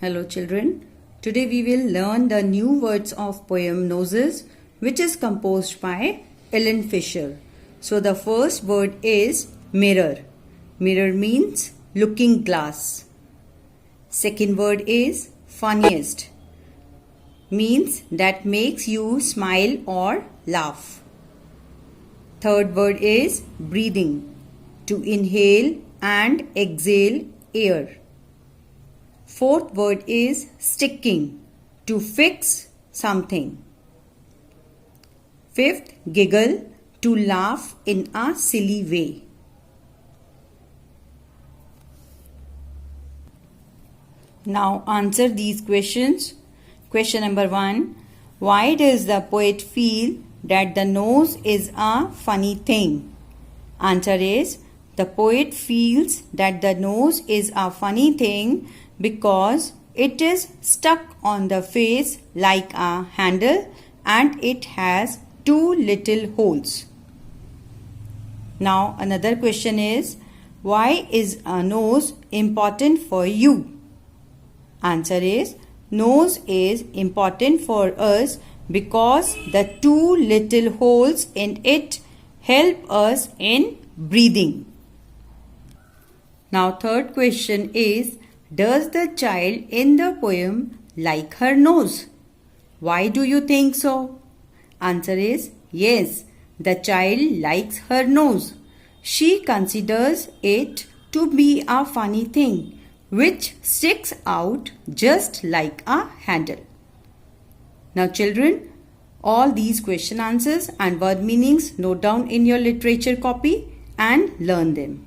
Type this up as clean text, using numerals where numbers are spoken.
Hello children, today we will learn the new words of poem Noses, which is composed by Ellen Fisher. So the first word is mirror. Mirror means looking glass. Second word is funniest, means that makes you smile or laugh. Third word is breathing, to inhale and exhale air. Fourth word is sticking, to fix something. Fifth, giggle, to laugh in a silly way. Now answer these questions. Question number 1. Why does the poet feel that the nose is a funny thing? Answer is, the poet feels that the nose is a funny thing because it is stuck on the face like a handle and it has 2 little holes. Now another question is, why is a nose important for you? Answer is, nose is important for us because the 2 little holes in it help us in breathing. Now third question is, does the child in the poem like her nose? Why do you think so? Answer is, yes, the child likes her nose. She considers it to be a funny thing which sticks out just like a handle. Now children, all these question answers and word meanings note down in your literature copy and learn them.